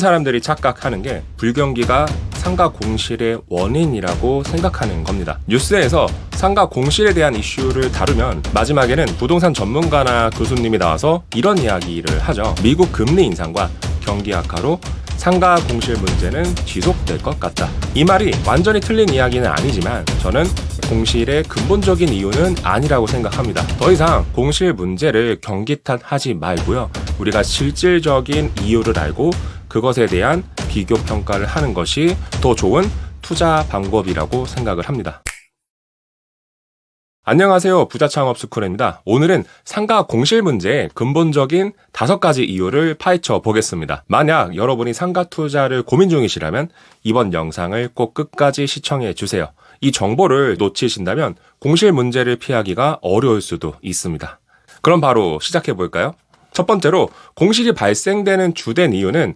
사람들이 착각하는 게 불경기가 상가 공실의 원인이라고 생각하는 겁니다. 뉴스에서 상가 공실에 대한 이슈를 다루면 마지막에는 부동산 전문가나 교수님이 나와서 이런 이야기를 하죠. 미국 금리 인상과 경기 악화로 상가 공실 문제는 지속될 것 같다. 이 말이 완전히 틀린 이야기는 아니지만 저는 공실의 근본적인 이유는 아니라고 생각합니다. 더 이상 공실 문제를 경기 탓하지 말고요. 우리가 실질적인 이유를 알고 그것에 대한 비교 평가를 하는 것이 더 좋은 투자 방법이라고 생각을 합니다. 안녕하세요. 부자창업스쿨입니다. 오늘은 상가 공실 문제의 근본적인 5가지 이유를 파헤쳐 보겠습니다. 만약 여러분이 상가 투자를 고민 중이시라면 이번 영상을 꼭 끝까지 시청해 주세요. 이 정보를 놓치신다면 공실 문제를 피하기가 어려울 수도 있습니다. 그럼 바로 시작해 볼까요? 첫 번째로 공실이 발생되는 주된 이유는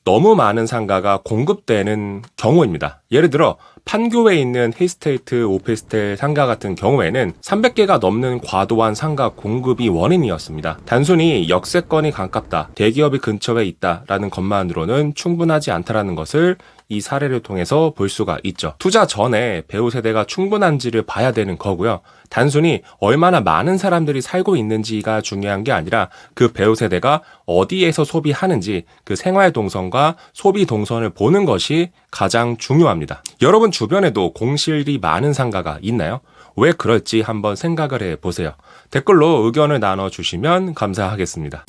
너무 많은 상가가 공급되는 경우입니다. 예를 들어 판교에 있는 힐스테이트 오피스텔 상가 같은 경우에는 300개가 넘는 과도한 상가 공급이 원인이었습니다. 단순히 역세권이 가깝다, 대기업이 근처에 있다라는 것만으로는 충분하지 않다라는 것을 이 사례를 통해서 볼 수가 있죠. 투자 전에 배우 세대가 충분한지를 봐야 되는 거고요. 단순히 얼마나 많은 사람들이 살고 있는지가 중요한 게 아니라 그 배우 세대가 어디에서 소비하는지 그 생활 동선과 소비 동선을 보는 것이 가장 중요합니다. 여러분 주변에도 공실이 많은 상가가 있나요? 왜 그럴지 한번 생각을 해보세요. 댓글로 의견을 나눠주시면 감사하겠습니다.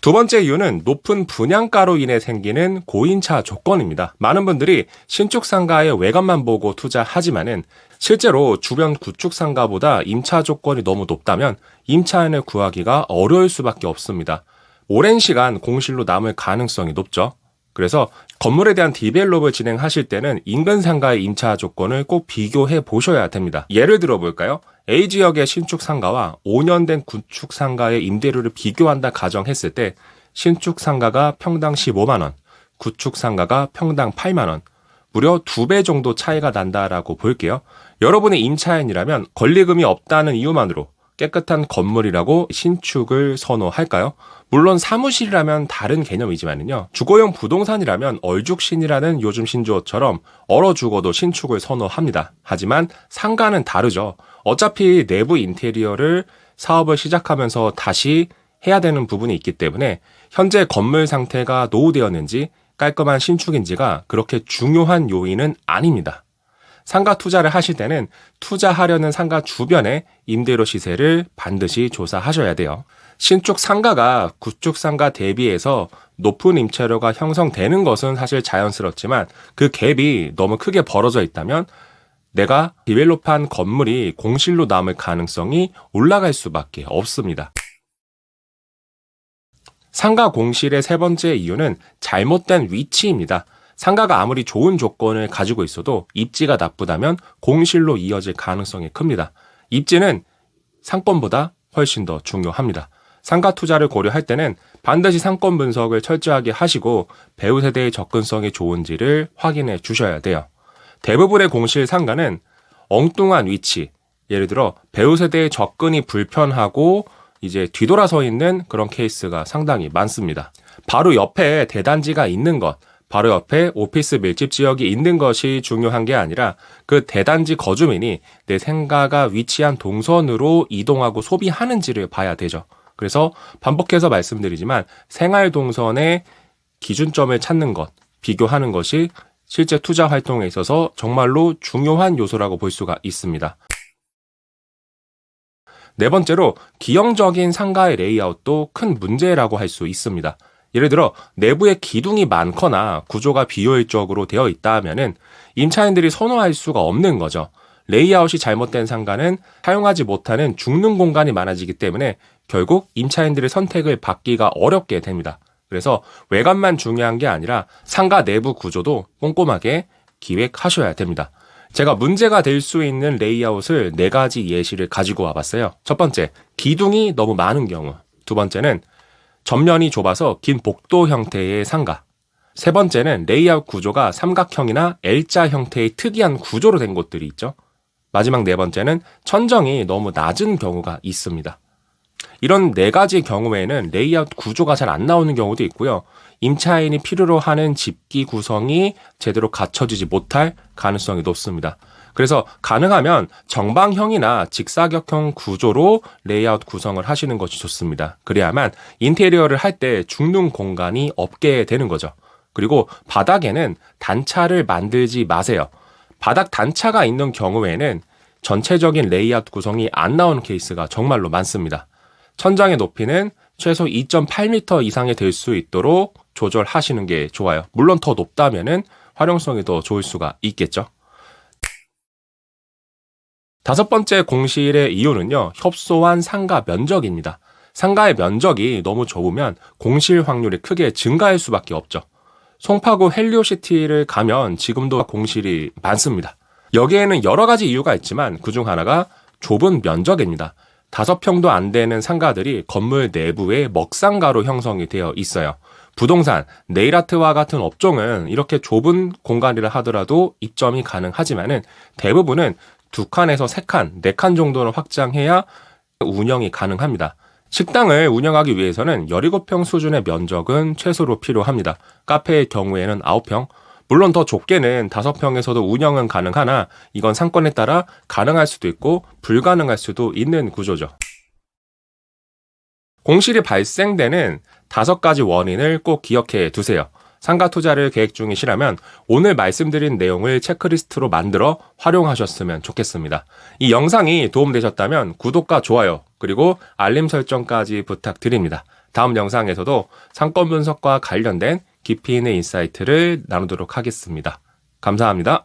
두 번째 이유는 높은 분양가로 인해 생기는 고임차 조건입니다. 많은 분들이 신축 상가의 외관만 보고 투자하지만은 실제로 주변 구축 상가보다 임차 조건이 너무 높다면 임차인을 구하기가 어려울 수밖에 없습니다. 오랜 시간 공실로 남을 가능성이 높죠. 그래서 건물에 대한 디벨롭을 진행하실 때는 인근 상가의 임차 조건을 꼭 비교해 보셔야 됩니다. 예를 들어 볼까요? A지역의 신축 상가와 5년 된 구축 상가의 임대료를 비교한다 가정했을 때 신축 상가가 평당 15만 원, 구축 상가가 평당 8만 원, 무려 2배 정도 차이가 난다라고 볼게요. 여러분이 임차인이라면 권리금이 없다는 이유만으로 깨끗한 건물이라고 신축을 선호할까요? 물론 사무실이라면 다른 개념이지만요. 주거용 부동산이라면 얼죽신이라는 요즘 신조어처럼 얼어 죽어도 신축을 선호합니다. 하지만 상가는 다르죠. 어차피 내부 인테리어를 사업을 시작하면서 다시 해야 되는 부분이 있기 때문에 현재 건물 상태가 노후되었는지 깔끔한 신축인지가 그렇게 중요한 요인은 아닙니다. 상가 투자를 하실 때는 투자하려는 상가 주변의 임대료 시세를 반드시 조사하셔야 돼요. 신축 상가가 구축 상가 대비해서 높은 임차료가 형성되는 것은 사실 자연스럽지만 그 갭이 너무 크게 벌어져 있다면 내가 디벨롭한 건물이 공실로 남을 가능성이 올라갈 수밖에 없습니다. 상가 공실의 세 번째 이유는 잘못된 위치입니다. 상가가 아무리 좋은 조건을 가지고 있어도 입지가 나쁘다면 공실로 이어질 가능성이 큽니다. 입지는 상권보다 훨씬 더 중요합니다. 상가 투자를 고려할 때는 반드시 상권 분석을 철저하게 하시고 배우 세대의 접근성이 좋은지를 확인해 주셔야 돼요. 대부분의 공실 상가는 엉뚱한 위치, 예를 들어 배우 세대의 접근이 불편하고 이제 뒤돌아서 있는 그런 케이스가 상당히 많습니다. 바로 옆에 대단지가 있는 것, 바로 옆에 오피스 밀집 지역이 있는 것이 중요한 게 아니라 그 대단지 거주민이 내 상가가 위치한 동선으로 이동하고 소비하는지를 봐야 되죠. 그래서 반복해서 말씀드리지만 생활 동선의 기준점을 찾는 것, 비교하는 것이 실제 투자 활동에 있어서 정말로 중요한 요소라고 볼 수가 있습니다. 네 번째로 기형적인 상가의 레이아웃도 큰 문제라고 할 수 있습니다. 예를 들어 내부에 기둥이 많거나 구조가 비효율적으로 되어 있다 하면은 임차인들이 선호할 수가 없는 거죠. 레이아웃이 잘못된 상가는 사용하지 못하는 죽는 공간이 많아지기 때문에 결국 임차인들의 선택을 받기가 어렵게 됩니다. 그래서 외관만 중요한 게 아니라 상가 내부 구조도 꼼꼼하게 기획하셔야 됩니다. 제가 문제가 될 수 있는 레이아웃을 4가지 예시를 가지고 와봤어요. 첫 번째, 기둥이 너무 많은 경우. 두 번째는 전면이 좁아서 긴 복도 형태의 상가. 세 번째는 레이아웃 구조가 삼각형이나 L자 형태의 특이한 구조로 된 곳들이 있죠. 마지막 네 번째는 천정이 너무 낮은 경우가 있습니다. 이런 네 가지 경우에는 레이아웃 구조가 잘 안 나오는 경우도 있고요. 임차인이 필요로 하는 집기 구성이 제대로 갖춰지지 못할 가능성이 높습니다. 그래서 가능하면 정방형이나 직사각형 구조로 레이아웃 구성을 하시는 것이 좋습니다. 그래야만 인테리어를 할 때 죽는 공간이 없게 되는 거죠. 그리고 바닥에는 단차를 만들지 마세요. 바닥 단차가 있는 경우에는 전체적인 레이아웃 구성이 안 나오는 케이스가 정말로 많습니다. 천장의 높이는 최소 2.8m 이상이 될 수 있도록 조절하시는 게 좋아요. 물론 더 높다면은 활용성이 더 좋을 수가 있겠죠. 다섯 번째 공실의 이유는요, 협소한 상가 면적입니다. 상가의 면적이 너무 좁으면 공실 확률이 크게 증가할 수밖에 없죠. 송파구 헬리오시티를 가면 지금도 공실이 많습니다. 여기에는 여러 가지 이유가 있지만 그중 하나가 좁은 면적입니다. 5평도 안 되는 상가들이 건물 내부에 먹상가로 형성이 되어 있어요. 부동산, 네일아트와 같은 업종은 이렇게 좁은 공간이라 하더라도 입점이 가능하지만은 대부분은 2칸에서 3칸, 4칸 정도는 확장해야 운영이 가능합니다. 식당을 운영하기 위해서는 17평 수준의 면적은 최소로 필요합니다. 카페의 경우에는 9평, 물론 더 좁게는 5평에서도 운영은 가능하나 이건 상권에 따라 가능할 수도 있고 불가능할 수도 있는 구조죠. 공실이 발생되는 5가지 원인을 꼭 기억해 두세요. 상가 투자를 계획 중이시라면 오늘 말씀드린 내용을 체크리스트로 만들어 활용하셨으면 좋겠습니다. 이 영상이 도움되셨다면 구독과 좋아요 그리고 알림 설정까지 부탁드립니다. 다음 영상에서도 상권 분석과 관련된 깊이 있는 인사이트를 나누도록 하겠습니다. 감사합니다.